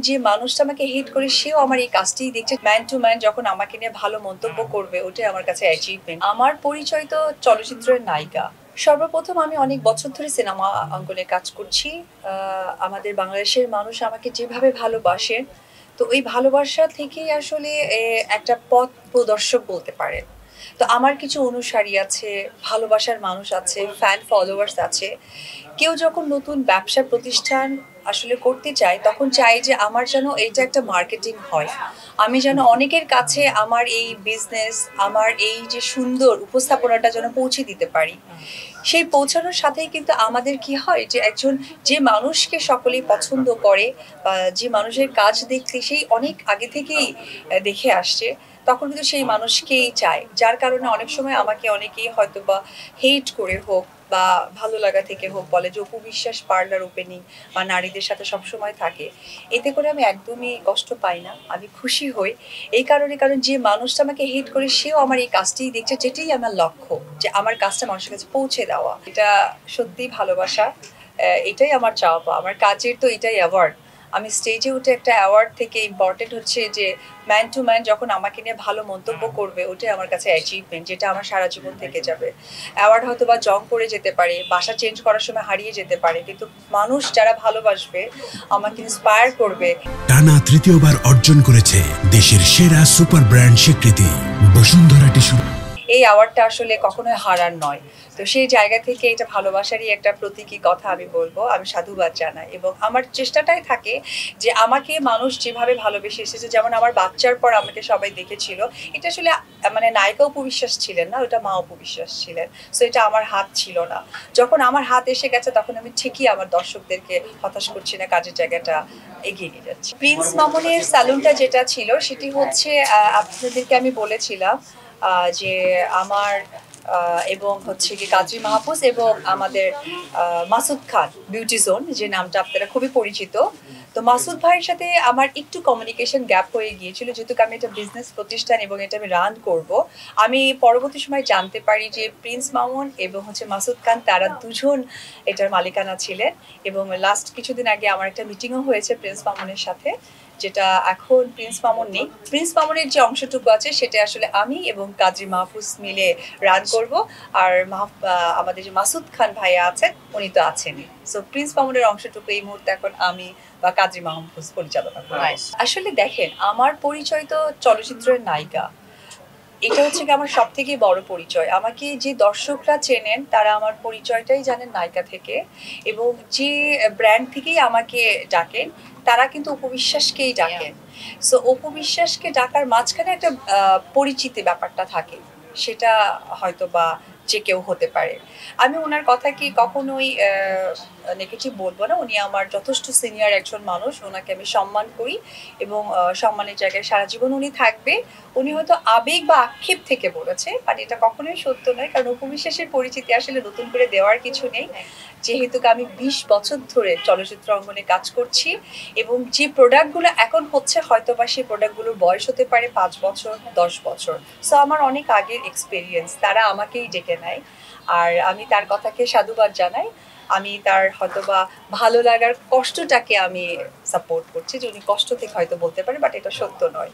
যে মানুষটা আমাকে হেট করে সেও আমার এই কাজটাই দেখছে। ম্যান টু ম্যান যখন আমাকে নিয়ে ভালো মন্তব্য করবে, ওটাই আমার কাছে অ্যাচিভমেন্ট। আমার পরিচয় তো চলচ্চিত্রের নায়িকা। সর্বপ্রথম আমি অনেক বছর ধরে সিনেমা অঙ্গনে কাজ করছি। আমাদের বাংলাদেশের মানুষ আমাকে যেভাবে ভালোবাসেন, তো ওই ভালোবাসা থেকেই আসলে একটা পথ প্রদর্শক বলতে পারেন। তো আমার কিছু অনুসারী আছে, ভালোবাসার মানুষ আছে, ফ্যান ফলোয়ার্স আছে। কেউ যখন নতুন ব্যবসা প্রতিষ্ঠান আসলে করতে চায়, তখন চাই যে আমার যেন এটা একটা মার্কেটিং হয়। আমি যেন অনেকের কাছে আমার এই বিজনেস, আমার এই যে সুন্দর উপস্থাপনাটা যেন পৌঁছে দিতে পারি। সেই পৌঁছানোর সাথেই কিন্তু আমাদের কি হয় যে একজন যে মানুষকে সকলেই পছন্দ করে বা যে মানুষের কাজ দেখতে সেই অনেক আগে থেকেই দেখে আসছে, তখন কিন্তু সেই মানুষকেই চায়। যার কারণে অনেক সময় আমাকে অনেকেই হয়তো বা হেট করে হোক বা ভালো লাগা থেকে হোক বলে যে অপু বিশ্বাস পার্লার ওপেনিং বা নারীদের সাথে সবসময় থাকে। এতে করে আমি একদমই কষ্ট পাই না, আমি খুশি হই। এই কারণ যে মানুষটা আমাকে হেট করে সেও আমার এই কাজটাই দেখছে, যেটাই আমার লক্ষ্য, যে আমার কাজটা মানুষের কাছে পৌঁছে দেওয়া। এটা সত্যিই ভালোবাসা। এটাই আমার চাওয়া পাওয়া। আমার কাজের তো এটাই অ্যাওয়ার্ড। আমি স্টেজে উঠে একটা অ্যাওয়ার্ড থেকে ইম্পর্টেন্ট হচ্ছে যে ম্যান টু ম্যান যখন আমাকে নিয়ে ভালো মন্তব্য করবে, ওটাই আমার কাছে অ্যাচিভমেন্ট, যেটা আমার সারা জীবন থেকে যাবে। অ্যাওয়ার্ড হয়তো বা জং পড়ে যেতে পারে, বাসা চেঞ্জ করার সময় হারিয়ে যেতে পারে, কিন্তু মানুষ যারা ভালোবাসবে, আমাকে ইন্সপায়ার করবে। টানা তৃতীয়বার অর্জন করেছে দেশের সেরা সুপার ব্র্যান্ড স্বীকৃতি বসুন্ধরা টিস্যু। এই অ্যাওয়ার্ডটা আসলে কখনোই হারার নয়। তো সেই জায়গা থেকে এটা ভালোবাসারই একটা প্রতীকী কথা আমি বলবো। আমি সাধুবাদ জানাই এবং আমার চেষ্টাটাই থাকে যে আমাকে মানুষ যেভাবে ভালোবেসে এসেছে, যেমন আমার বাচ্চার পর আমাকে সবাই দেখেছিল। এটা আসলে মানে নায়িকা অপু বিশ্বাস ছিলেন না, ওটা মা অপু বিশ্বাস ছিলেন। সো এটা আমার হাত ছিল না। যখন আমার হাত এসে গেছে, তখন আমি ঠিকই আমার দর্শকদেরকে হতাশ করছি না, কাজের জায়গাটা এগিয়ে নিয়ে যাচ্ছি। প্রিন্স মামুনের স্যালুনটা যেটা ছিল, সেটি হচ্ছে আপনাদেরকে আমি বলেছিলাম যে আমার এবং হচ্ছে কি কাজী মাহফুজ এবং আমাদের মাসুদ খান বিউটি জোন, যে নামটা আপনারা খুবই পরিচিত। তো মাসুদ ভাইয়ের সাথে আমার একটু কমিউনিকেশন গ্যাপ হয়ে গিয়েছিল, যেহেতু আমি একটা বিজনেস প্রতিষ্ঠান এবং এটা আমি রান করব। আমি পরবর্তী সময় জানতে পারি যে প্রিন্স মামুন এবং হচ্ছে মাসুদ খান, তারা দুজন এটার মালিকানা ছিলেন। এবং লাস্ট কিছুদিন আগে আমার একটা মিটিংও হয়েছে প্রিন্স মামুনের সাথে, যেটা এখন প্রিন্স মামুন নেই। প্রিন্স মামুনের যে অংশটুকু আছে, সেটা আসলে আমি এবং কাজী মাহফুজ মিলে রান করব। আর আমাদের যে মাসুদ খান ভাইয়া আছেন, উনি তো আছেনই। সো প্রিন্স মামুনের অংশটুকু এই মুহূর্তে এখন আমি বা কাজী মাহফুজ পরিচালনা করব। আসলে দেখেন, আমার পরিচয় তো চলচ্চিত্রের নায়িকা। এটা হচ্ছে কি আমার সব থেকে বড় পরিচয়। আমাকে যে দর্শকরা চেনেন, তারা আমার পরিচয়টাই জানেন নায়িকা থেকে। এবং যে ব্র্যান্ড থেকেই আমাকে ডাকেন, তারা কিন্তু অপু বিশ্বাসকেই ডাকেন। সো অপু বিশ্বাসকে ডাকার মাঝখানে একটা পরিচিতি ব্যাপারটা থাকে, সেটা হয়তো বা যে কেউ হতে পারে। আমি ওনার কথা কি কখনোই নেগেটিভ বলবো না। উনি আমার যথেষ্ট সিনিয়র একজন মানুষ, ওনাকে আমি সম্মান করি এবং সম্মানের জায়গায় সারা জীবন উনি থাকবে। উনি হয়তো আবেগ বা আক্ষেপ থেকে বলেছে, বাট এটা কখনোই সত্য নয়। কারণ অপু বিশ্বাসের পরিচিতি আসলে নতুন করে দেওয়ার কিছু নেই, যেহেতু আমি 20 বছর ধরে চলচ্চিত্র অঙ্গনে কাজ করছি। এবং যে প্রোডাক্টগুলো এখন হচ্ছে, হয়তো বা সেই প্রোডাক্টগুলোর বয়স হতে পারে 5 বছর, 10 বছর। সো আমার অনেক আগের এক্সপিরিয়েন্স, তারা আমাকেই ডেকে নেয়। আর আমি তার কথাকে সাধুবাদ জানাই। আমি তার হয়তোবা ভালো লাগার কষ্টটাকে আমি সাপোর্ট করছি, যে উনি কষ্ট থেকে হয়তো বলতে পারে, বাট এটা সত্য নয়।